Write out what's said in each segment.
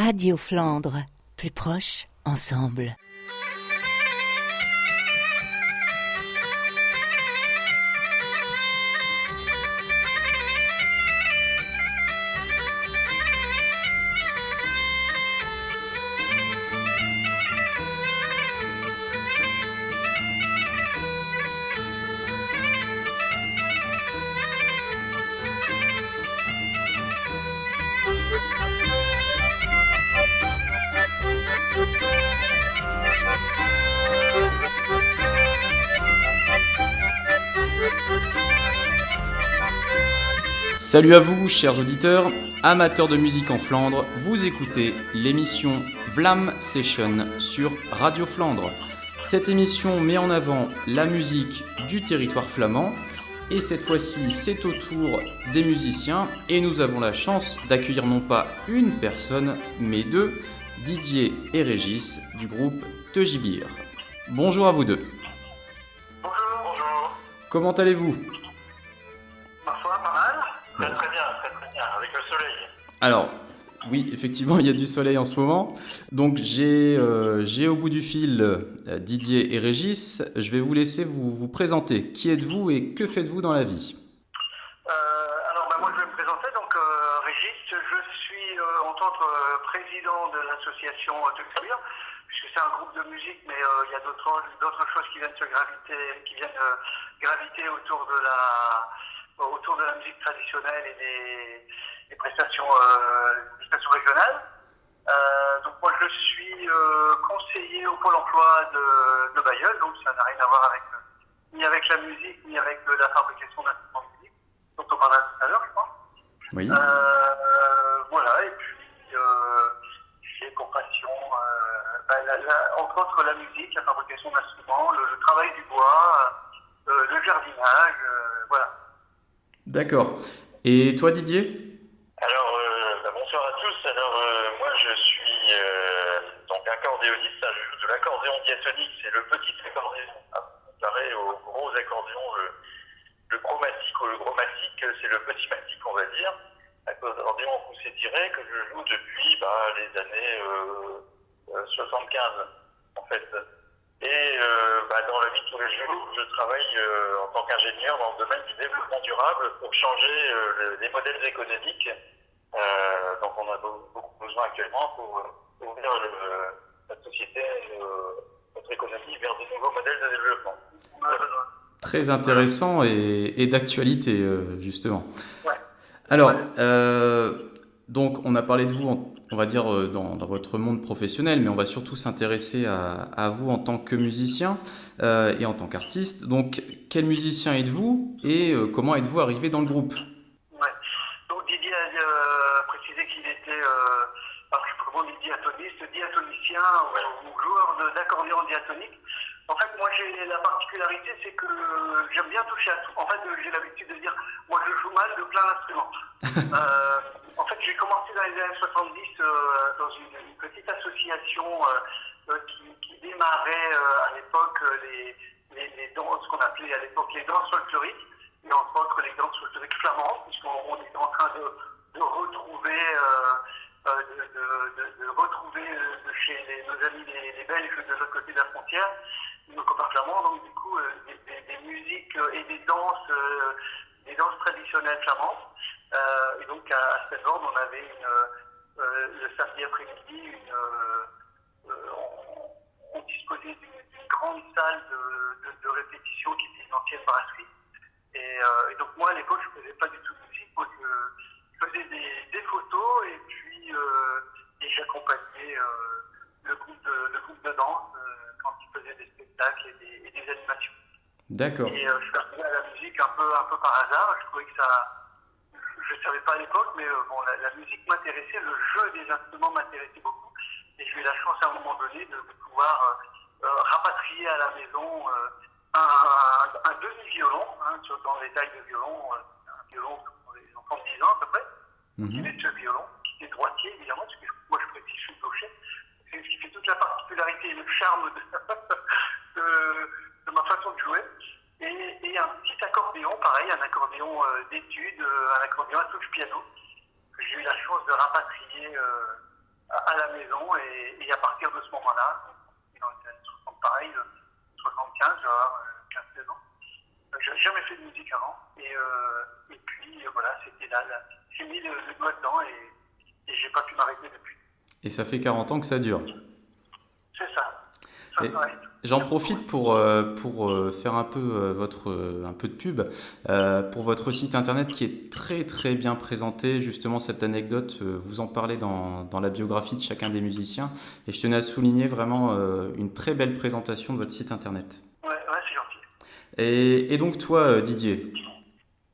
Radio Flandre, plus proche, ensemble. Salut à vous, chers auditeurs, amateurs de musique en Flandre, vous écoutez l'émission Vlam Session sur Radio Flandre. Cette émission met en avant la musique du territoire flamand et cette fois-ci c'est au tour des musiciens et nous avons la chance d'accueillir non pas une personne mais deux, Didier et Régis du groupe Teugibir. Bonjour à vous deux. Bonjour. Comment allez-vous ? Très bien, avec le soleil. Alors, oui, effectivement, il y a du soleil en ce moment. Donc, j'ai au bout du fil Didier et Régis. Je vais vous laisser vous présenter. Qui êtes-vous et que faites-vous dans la vie ? Moi, je vais me présenter. Donc, Régis, je suis en tant que président de l'association Teugibir, puisque c'est un groupe de musique, mais il y a d'autres choses qui viennent graviter autour de la musique traditionnelle et des prestations régionales. Donc moi je suis conseiller au Pôle emploi de Bailleul, donc ça n'a rien à voir ni avec la musique, ni avec la fabrication d'instruments de musique, dont on parlera tout à l'heure, je pense. Oui. Voilà, et puis j'ai pour passion, entre autres la musique, la fabrication d'instruments, le travail du bois, le jardinage, voilà. D'accord. Et toi, Didier ? Alors, bonsoir à tous. Alors, moi, je suis donc accordéoniste. Je joue de l'accordéon diatonique. C'est le petit accordéon comparé au gros accordéon, le chromatique ou le chromatique. C'est le petit matique, on va dire. Accordéon poussé tiré que je joue depuis les années 75, en fait. Et dans la vie de tous les jours, je travaille en tant qu'ingénieur dans le domaine du développement durable pour changer les modèles économiques. Donc on a beaucoup besoin actuellement pour ouvrir la société, notre économie vers de nouveaux modèles de développement. Très intéressant et d'actualité, justement. Ouais. Alors, donc on a parlé de vous, on va dire, dans votre monde professionnel, mais on va surtout s'intéresser à vous en tant que musicien et en tant qu'artiste. Donc, quel musicien êtes-vous et comment êtes-vous arrivé dans le groupe ? Ouais. Donc Didier a précisé qu'il était diatonicien ou joueur d'accordéon diatonique. En fait, moi j'ai la particularité, c'est que j'aime bien toucher à tout. En fait, j'ai l'habitude de dire, moi je joue mal de plein d'instruments. En fait, j'ai commencé dans les années 70 dans une petite association qui démarrait à l'époque les danses, ce qu'on appelait à l'époque les danses folkloriques, et entre autres les danses folkloriques flamandes, puisqu'on était en train de retrouver de chez nos amis les Belges de l'autre côté de la frontière, nos copains flamands, donc du coup des musiques et des danses traditionnelles flamandes. Et donc à Stelvord, on avait le samedi après-midi, on disposait d'une grande salle de répétition qui était une ancienne brasserie. Et donc moi à l'époque je ne faisais pas du tout de musique, moi je faisais des photos et puis et j'accompagnais le groupe de danse quand ils faisaient des spectacles et des animations. D'accord. Et je suis arrivé à la musique un peu par hasard. Je trouvais que je ne savais pas à l'époque, mais la musique m'intéressait, le jeu des instruments m'intéressait beaucoup. Et j'ai eu la chance à un moment donné de pouvoir rapatrier à la maison un demi-violon, dans les tailles de violon, un violon pour les enfants de 10 ans à peu près, qui est ce violon, qui est droitier évidemment, parce que moi je précise, je suis gaucher. C'est ce qui fait toute la particularité et le charme de ma façon de jouer. Et un petit accordéon, pareil, un accordéon d'études, un accordéon à touche piano, que j'ai eu la chance de rapatrier à la maison et à partir de ce moment-là, dans les années 60 pareil, 75, je vais avoir 15-16 ans. Je n'avais jamais fait de musique avant et puis voilà, c'était là, j'ai mis le doigt dedans et j'ai pas pu m'arrêter depuis. Et ça fait 40 ans que ça dure. C'est ça. Ça Et s'arrête. j'en profite pour faire un peu un peu de pub pour votre site internet qui est très très bien présenté. Justement, cette anecdote, vous en parlez dans la biographie de chacun des musiciens. Et je tenais à souligner vraiment une très belle présentation de votre site internet. Ouais, c'est gentil. Et donc toi, Didier?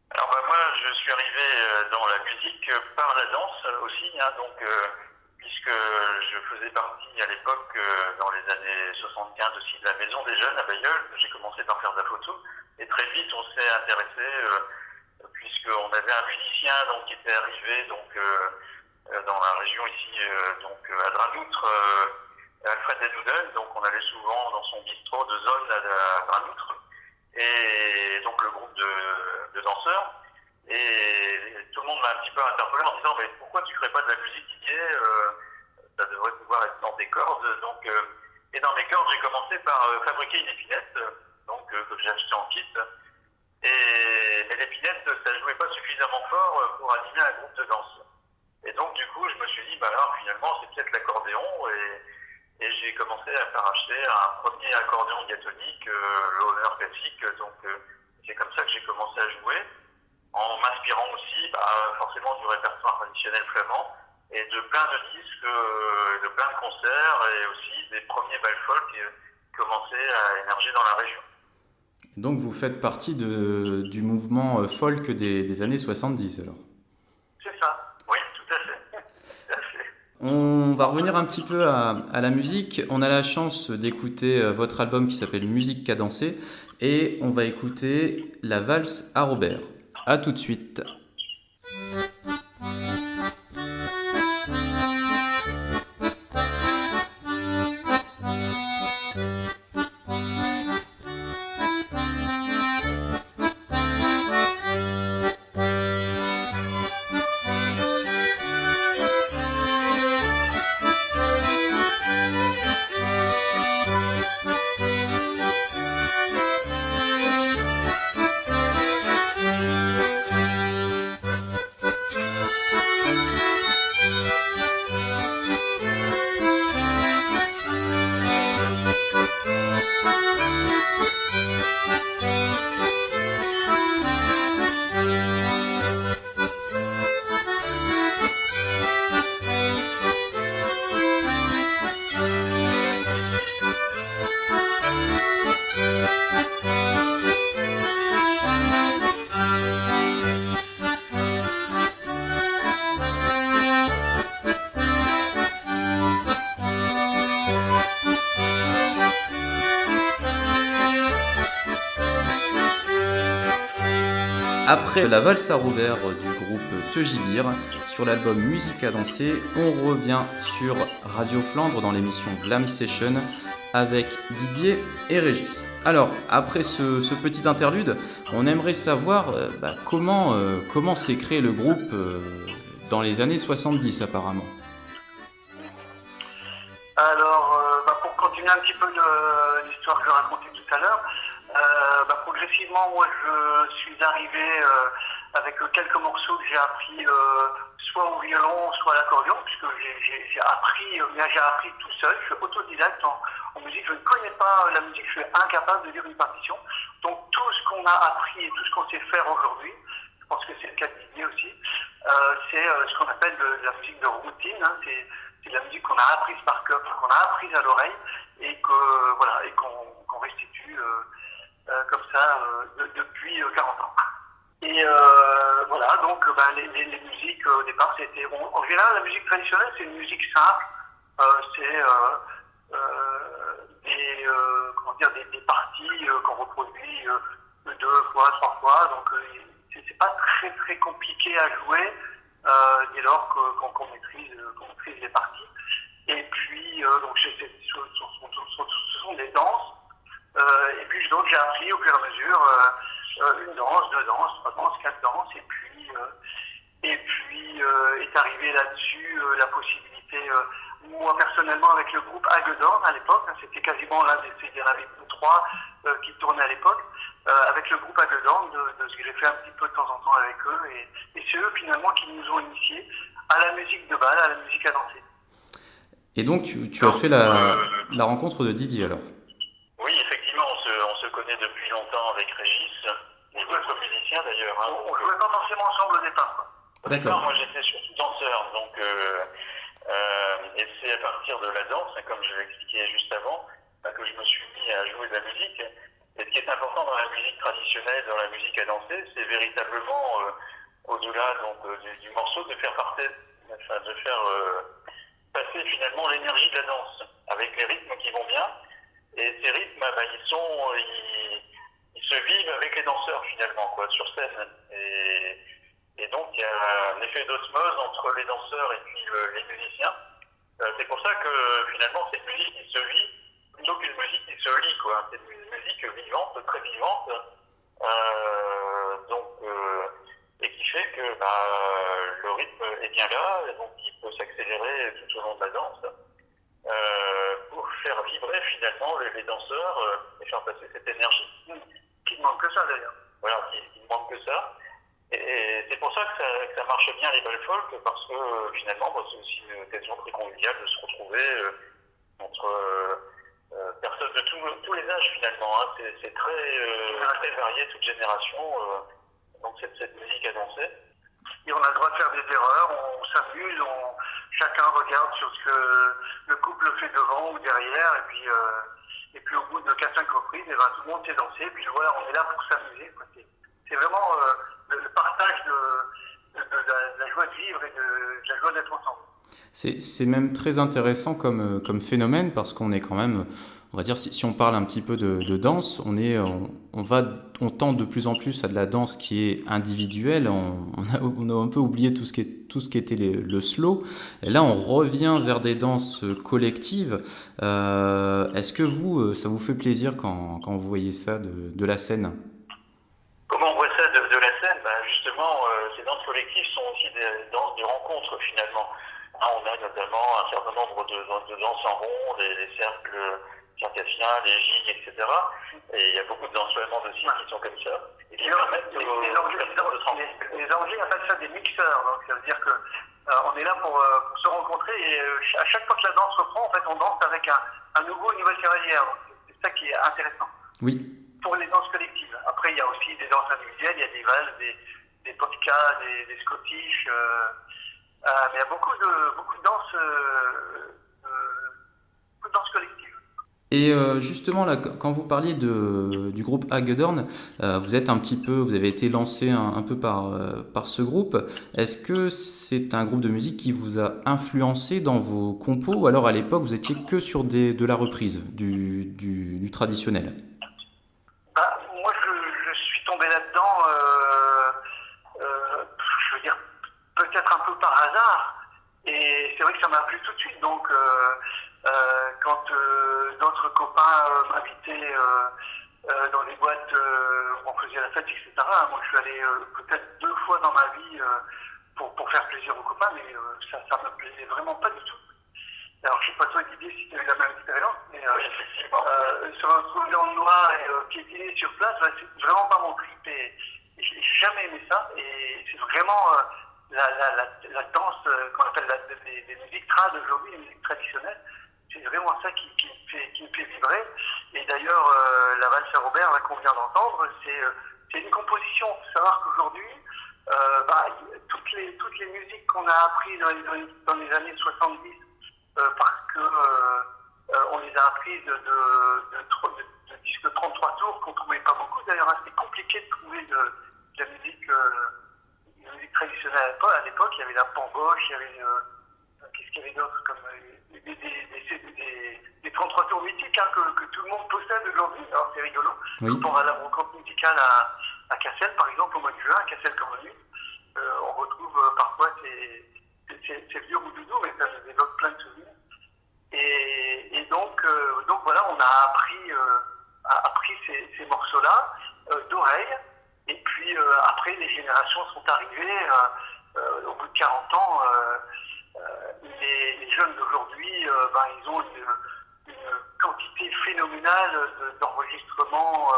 Alors moi, je suis arrivé dans la musique par la danse aussi, hein, donc puisque je faisais partie à l'époque, dans les années 75 aussi, de la Maison des Jeunes à Bailleul. J'ai commencé par faire de la photo et très vite on s'est intéressé, puisqu'on avait un musicien donc, qui était arrivé dans la région ici, à Dranoutre, Alfred Denouden, donc on allait souvent dans son bistrot de zone à Dranoutre, et donc le groupe de danseurs. Et tout le monde m'a un petit peu interpellé en disant mais pourquoi tu ne crées pas de la musique, Didier, ça devrait pouvoir être dans tes cordes. Donc, et dans mes cordes, j'ai commencé par fabriquer une épinette que j'ai achetée en kit. Mais l'épinette, ça ne jouait pas suffisamment fort pour animer un groupe de danse. Et donc du coup, je me suis dit alors finalement c'est peut-être l'accordéon, et j'ai commencé à faire acheter un premier accordéon diatonique, l'honneur classique. Donc c'est comme ça que j'ai commencé à jouer, en m'inspirant aussi forcément du répertoire traditionnel flamand et de plein de disques, de plein de concerts, et aussi des premiers bals folk qui commençaient à émerger dans la région. Donc vous faites partie du mouvement folk des années 70 alors? C'est ça. Oui, tout à fait. Tout à fait. On va revenir un petit peu à la musique. On a la chance d'écouter votre album qui s'appelle Musique cadencée, et on va écouter la valse à Robert. À tout de suite. Après la valse à Robert du groupe Teugibir, sur l'album Musique à danser, on revient sur Radio Flandre dans l'émission Vlam Session avec Didier et Régis. Alors, après ce petit interlude, on aimerait savoir comment s'est créé le groupe dans les années 70 apparemment. Alors, pour continuer un petit peu l'histoire que je racontais tout à l'heure, progressivement, moi, je suis arrivé avec quelques morceaux que j'ai appris soit au violon, soit à l'accordéon, puisque j'ai appris tout seul. Je suis autodidacte en musique. Je ne connais pas la musique, je suis incapable de lire une partition. Donc, tout ce qu'on a appris et tout ce qu'on sait faire aujourd'hui, je pense que c'est le cas de Didier aussi, c'est ce qu'on appelle de la musique de routine. Hein. C'est de la musique qu'on a apprise par cœur, qu'on a apprise à l'oreille, et qu'on restitue comme ça depuis 40 ans. Et donc les musiques au départ, c'était en général la musique traditionnelle, c'est une musique simple, c'est des parties qu'on reproduit 2 fois, 3 fois, donc c'est pas très très compliqué à jouer dès lors qu'on maîtrise les parties. Et puis donc ce sont des danses. Et puis donc j'ai appris au fur et à mesure une danse, 2 danses, 3 danses, 4 danses, et puis est arrivée là-dessus la possibilité moi personnellement avec le groupe Hagedorn à l'époque, c'était quasiment l'un des trois qui tournaient à l'époque, avec le groupe Hagedorn, de ce que j'ai fait un petit peu de temps en temps avec eux, et c'est eux finalement qui nous ont initiés à la musique de bal, à la musique à danser. Et donc tu as fait la rencontre de Didier alors? Oui, effectivement, on se connaît depuis longtemps avec Régis, les autres musiciens d'ailleurs. Hein, On ne jouait pas forcément ensemble au départ, quoi. Au départ, moi j'étais surtout danseur, donc et c'est à partir de la danse, comme je l'ai expliqué juste avant, que je me suis mis à jouer de la musique. Et ce qui est important dans la musique traditionnelle, dans la musique à danser, c'est véritablement, au-delà du morceau, de faire passer finalement l'énergie de la danse, avec les rythmes qui vont bien. Et ces rythmes, ils se vivent avec les danseurs finalement, quoi, sur scène. Et donc il y a un effet d'osmose entre les danseurs et puis les musiciens. C'est pour ça que finalement c'est une musique qui se vit plutôt qu'une musique qui se lit, quoi. C'est une musique vivante, très vivante, et qui fait que le rythme est bien là, et donc il peut s'accélérer tout au long de la danse pour faire vibrer finalement les danseurs et faire passer cette énergie. Qui ne manque que ça d'ailleurs. Voilà, qui ne manque que ça. Et c'est pour ça que ça marche bien les bals folk, parce que finalement c'est aussi une occasion très conviviale de se retrouver entre personnes de tous les âges finalement. Hein. C'est très varié, toute génération. Donc cette musique à danser. Et on a le droit de faire des erreurs, on s'amuse, chacun regarde sur ce que le couple fait devant ou derrière, et puis au bout de 4-5 reprises, tout le monde sait danser, et puis voilà, on est là pour s'amuser. C'est vraiment le partage de la joie de vivre et de la joie d'être ensemble. C'est même très intéressant comme phénomène, parce qu'on est quand même, on va dire, si on parle un petit peu de danse, on tend de plus en plus à de la danse qui est individuelle. On a un peu oublié tout ce qui était le slow. Et là, on revient vers des danses collectives. Est-ce que ça vous fait plaisir quand vous voyez ça de la scène? Comment on voit ça de la scène? Justement, ces danses collectives sont aussi des danses de rencontre finalement. On a notamment un certain nombre de danses en rond, les cercles circassiens, les gigues, etc. Et il y a beaucoup de danses allemandes aussi qui sont comme ça. Et qui permettent les Anglais appellent ça des mixeurs. Donc ça veut dire que on est là pour se rencontrer, et à chaque fois que la danse reprend, en fait, on danse avec un nouveau, une nouvelle cavalière. C'est ça qui est intéressant. Oui. Pour les danses collectives. Après, il y a aussi des danses individuelles, il y a des valses, des polkas, des scottish. Mais il y a beaucoup de danses collectives. Et justement, là, quand vous parliez du groupe Hagedorn, vous avez été lancé un peu par ce groupe. Est-ce que c'est un groupe de musique qui vous a influencé dans vos compos, ou alors à l'époque vous étiez que sur de la reprise, du traditionnel? Moi, je suis tombé là-dedans, je veux dire, peut-être un peu par hasard, et c'est vrai que ça m'a plu tout de suite. Donc, quand d'autres copains m'invitaient dans des boîtes où on faisait la fête, etc., moi, je suis allé peut-être 2 fois dans ma vie pour faire plaisir aux copains, mais ça me plaisait vraiment pas du tout. Alors, je ne sais pas toi, Didier, si tu as eu la même expérience, mais se retrouver dans le noir et piétiner sur place, c'est vraiment pas mon trip, et j'ai jamais aimé ça. Et c'est vraiment la danse qu'on appelle les musiques trad aujourd'hui, les musiques traditionnelles. C'est vraiment ça qui me fait vibrer. Et d'ailleurs, la valse à Robert qu'on vient d'entendre, c'est une composition. Il faut savoir qu'aujourd'hui, toutes les musiques qu'on a apprises dans les années 70, parce que on les a apprises de disques de 33 tours qu'on ne trouvait pas beaucoup. D'ailleurs, c'était compliqué de trouver de la musique traditionnelle à l'époque. Il y avait la pamboche, il y avait qu'est-ce qu'il y avait d'autre, comme des 33 tours mythiques que tout le monde possède aujourd'hui. Alors c'est rigolo. Oui. Quand on va à la rencontre musicale à Cassel, par exemple, au mois de juin, à Cassel-Cornelu, on retrouve parfois ces vieux roudoudous, mais ça nous évoque plein de souvenirs. Et donc voilà, on a appris ces morceaux-là d'oreille. Et puis après, les générations sont arrivées. Au bout de 40 ans, les jeunes d'aujourd'hui ils ont une quantité phénoménale d'enregistrements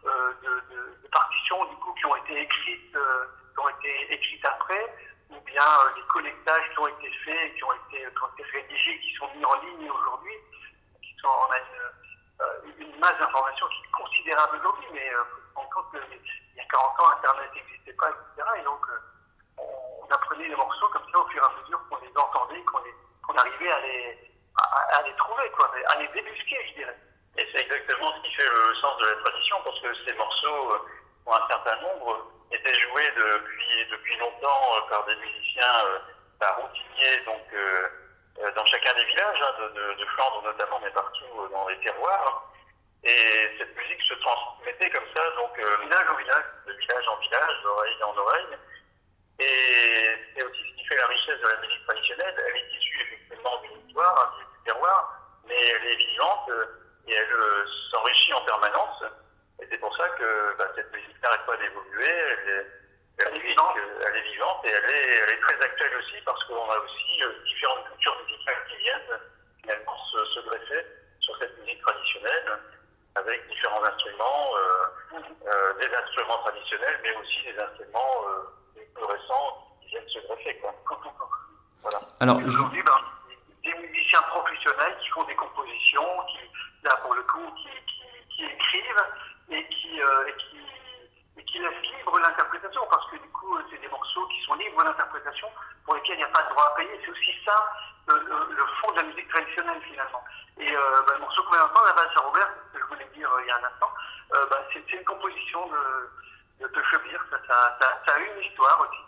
de partitions du coup qui ont été écrites après, ou bien des collectages qui ont été faits, qui ont été rédigés, qui sont mis en ligne aujourd'hui. On a une masse d'informations qui est considérable aujourd'hui, mais on se rend compte qu'il y a 40 ans, Internet n'existait pas, etc. Et donc, on apprenait les morceaux comme ça au fur et à mesure qu'on les entendait, qu'on arrivait à les trouver, quoi, à les débusquer, je dirais. Et c'est exactement ce qui fait le sens de la tradition, parce que ces morceaux, pour un certain nombre, étaient joués depuis longtemps par des musiciens routiniers, donc dans chacun des villages, de Flandre notamment, mais partout dans les terroirs. Et cette musique se transmettait comme ça, donc village en village, de village en village, d'oreille en oreille. Et c'est aussi ce qui fait la richesse de la musique traditionnelle. Elle est issue effectivement d'une histoire, du terroir, mais elle est vivante et elle s'enrichit en permanence. Et c'est pour ça que cette musique n'arrête pas d'évoluer. Elle est vivante et elle est très actuelle aussi, parce qu'on a aussi différentes cultures musicales qui viennent finalement se greffer sur cette musique traditionnelle, avec différents instruments, des instruments traditionnels, mais aussi des instruments plus récents qui viennent se greffer, quoi. Voilà. Alors, aujourd'hui, des musiciens professionnels qui font des compositions, qui, là pour le coup, qui écrivent et qui laissent libre l'interprétation, parce que du coup, c'est des morceaux qui sont libres d'interprétation, pour lesquels il n'y a pas de droit à payer. C'est aussi ça le fond de la musique traditionnelle, finalement. Et le morceau qu'on vient d'entendre, la valse à Robert, ce que je voulais dire il y a un instant, c'est une composition de Chebir. Ça a une histoire aussi.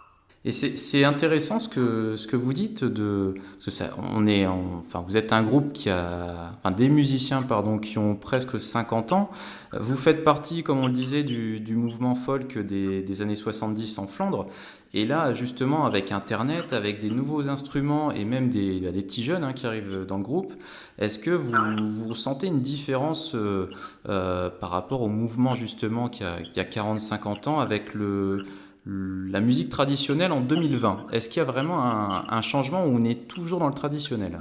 et c'est intéressant ce que vous dites, parce que ça, vous êtes un groupe des musiciens qui ont presque 50 ans. Vous faites partie, comme on le disait, du mouvement folk des années 70 en Flandre. Et là, justement, avec Internet, avec des nouveaux instruments et même des petits jeunes qui arrivent dans le groupe, est-ce que vous sentez une différence par rapport au mouvement, justement, qui a 40-50 ans, avec la musique traditionnelle en 2020? Est-ce qu'il y a vraiment un changement où on est toujours dans le traditionnel?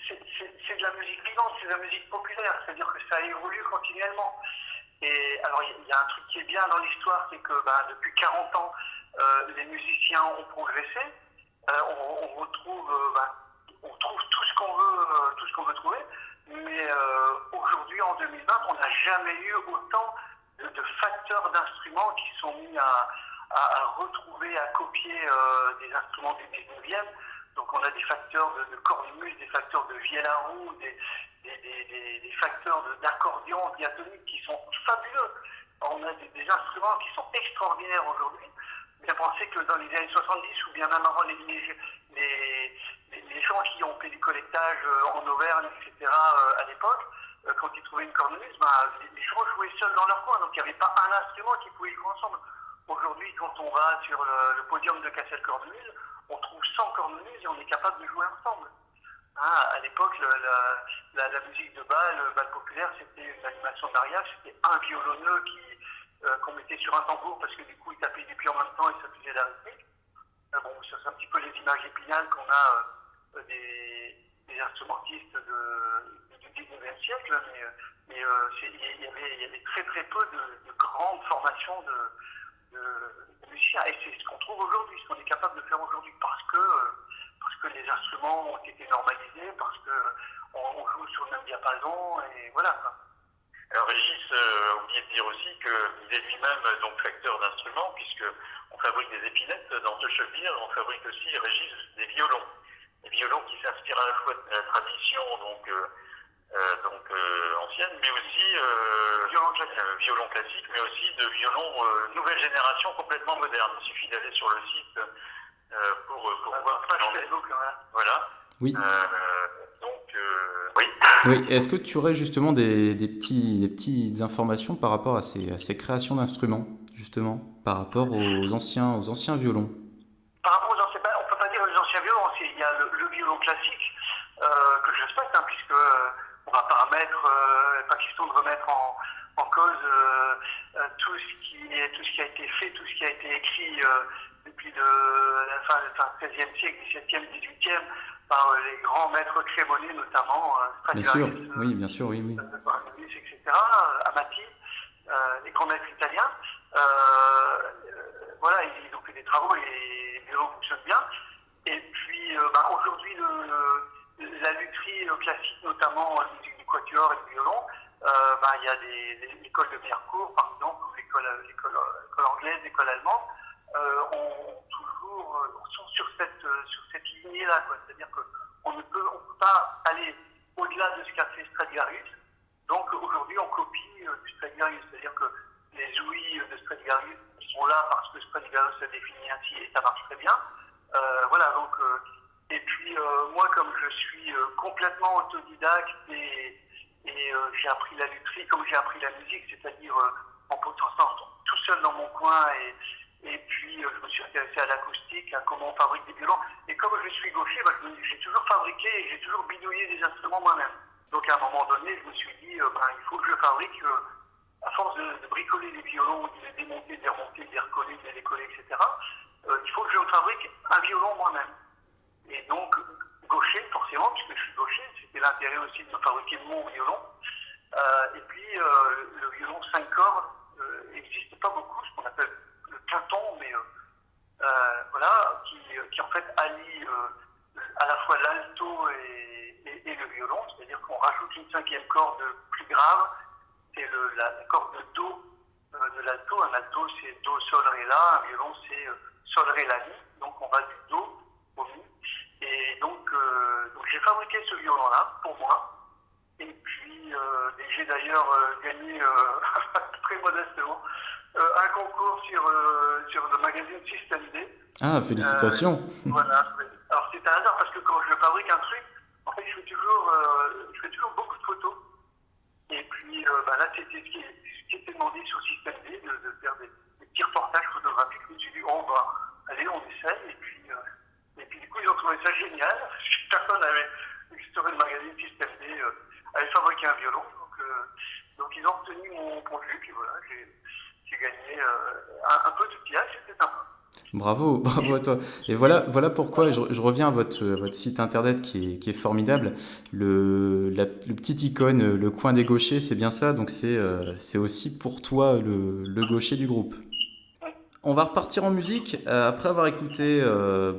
C'est de la musique vivante, c'est de la musique populaire, c'est-à-dire que ça évolue continuellement. Et alors, il y a un truc qui est bien dans l'histoire, c'est que depuis 40 ans, les musiciens ont progressé. On trouve tout ce qu'on veut trouver. Mais aujourd'hui, en 2020, on n'a jamais eu autant de facteurs d'instruments qui sont mis à retrouver, à copier des instruments du 19e. Donc on a des facteurs de cornemuse, des facteurs de vielle à roue, des facteurs d'accordéon diatonique qui sont fabuleux. On a des instruments qui sont extraordinaires aujourd'hui. Bien penser que dans les années 70 ou bien même avant les gens qui ont fait du collectage en Auvergne, etc. À l'époque, quand ils trouvaient une cornemuse, les gens jouaient seuls dans leur coin, donc il n'y avait pas un instrument qui pouvait jouer ensemble. Aujourd'hui, quand on va sur le podium de Cassel Cornemuse, on trouve 100 cornemuses et on est capable de jouer ensemble. À l'époque, la musique de bal, le bal populaire, c'était une animation de mariage, c'était un violonneux qu'on mettait sur un tambour parce que du coup, il tapait du pied en même temps et ça faisait la rythmique. Ça, c'est un petit peu les images épinales qu'on a des instrumentistes du 19e siècle, mais il y avait très très peu de grandes formations de musiciens. Et c'est ce qu'on trouve aujourd'hui, ce qu'on est capable de faire aujourd'hui, parce que les instruments ont été normalisés, parce qu'on joue sur le même diapason, et voilà. Alors Régis a oublié de dire aussi qu'il est lui-même donc facteur d'instruments, puisqu'on fabrique des épinettes dans ce Chebir, on fabrique aussi, Régis, des violons. Des violons qui s'inspirent à la fois de la tradition ancienne, mais aussi violon classique, mais aussi de violons nouvelle génération complètement moderne. Il suffit d'aller sur le site pour voir ce qu'il en est. Voilà. Oui. Oui. Oui. Est-ce que tu aurais justement des petites informations par rapport à ces créations d'instruments, justement, par rapport aux anciens violons? Par rapport aux anciens, on ne peut pas dire les anciens violons. Il y a le violon classique que je respecte, puisque on va pas question de remettre en cause tout ce qui a été fait, tout ce qui a été écrit depuis la fin du XVIe siècle, XVIIe, XVIIIe par les grands maîtres crémoniers, notamment Bien sûr, Stradivarius, oui, bien sûr, oui. etc., Amati, les grands maîtres italiens. Voilà, ils ont fait des travaux, les violons fonctionnent bien. Et puis, aujourd'hui, la lutherie classique, notamment la musique du quatuor et du violon, il y a l'école de Mercourt, par exemple, ou l'école anglaise, l'école allemande, sont sur cette lignée-là, quoi. C'est-à-dire qu'on ne peut pas aller au-delà de ce qu'a fait Stradivarius. Donc aujourd'hui, on copie du Stradivarius, c'est-à-dire que les ouïes de Stradivarius sont là parce que Stradivarius a défini ainsi et ça marche très bien. Et puis moi, comme je suis complètement autodidacte et j'ai appris la lutherie comme j'ai appris la musique, c'est-à-dire en potant tout seul dans mon coin et puis je me suis intéressé à l'acoustique, à comment on fabrique des violons. Et comme je suis gaucher, j'ai toujours fabriqué et j'ai toujours bidouillé des instruments moi-même. Donc à un moment donné, je me suis dit, il faut que je fabrique, à force de bricoler les violons, de les démonter, de les remonter, de les recoller, de les décoller, etc. Il faut que je me fabrique un violon moi-même. Et donc, gaucher, forcément, puisque je suis gaucher, c'était l'intérêt aussi de me fabriquer mon violon. Et puis, le violon 5 cordes n'existe pas beaucoup, ce qu'on appelle le quinton, mais qui en fait allie à la fois l'alto et le violon, c'est-à-dire qu'on rajoute une 5e corde plus grave, c'est la corde de do de l'alto. Un alto, c'est do, sol, ré, la, un violon, c'est sol, ré, la, mi, donc on va du do au mi. Et donc j'ai fabriqué ce violon-là pour moi. Et puis j'ai d'ailleurs gagné très modestement un concours sur le magazine System D. Ah, félicitations. Voilà. Alors c'est un hasard parce que quand je fabrique un truc, en fait je fais toujours beaucoup de photos. Et puis là c'était ce qui était demandé sur System D de faire des petits reportages photographiques. Je me suis dit allez on essaye. Et puis du coup ils ont trouvé ça génial. Personne n'avait sur le magazine System D avait fabriqué un violon. Donc ils ont obtenu mon projet. Puis voilà, j'ai gagné un peu de pièces, c'était sympa. Bravo à toi. Et voilà pourquoi je reviens à votre site internet qui est formidable. Le petit icône, le coin des gauchers, c'est bien ça. Donc c'est aussi pour toi le gaucher du groupe. On va repartir en musique. Après avoir écouté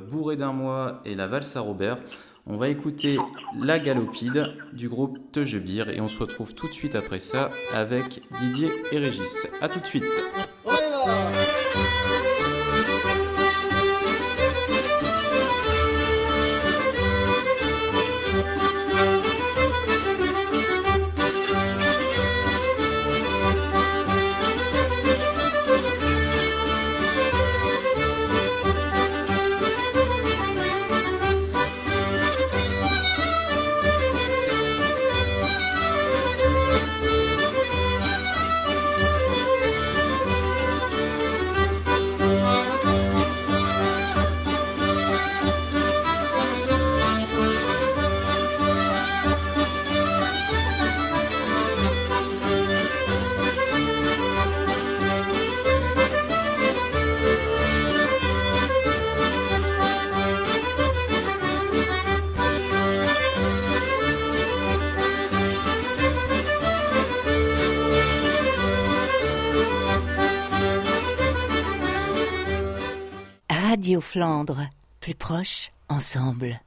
Bourré d'un mois et la valse à Robert, on va écouter La Galopide du groupe Teugebir et on se retrouve tout de suite après ça avec Didier et Régis. À tout de suite. Radio Flandre, plus proche, ensemble.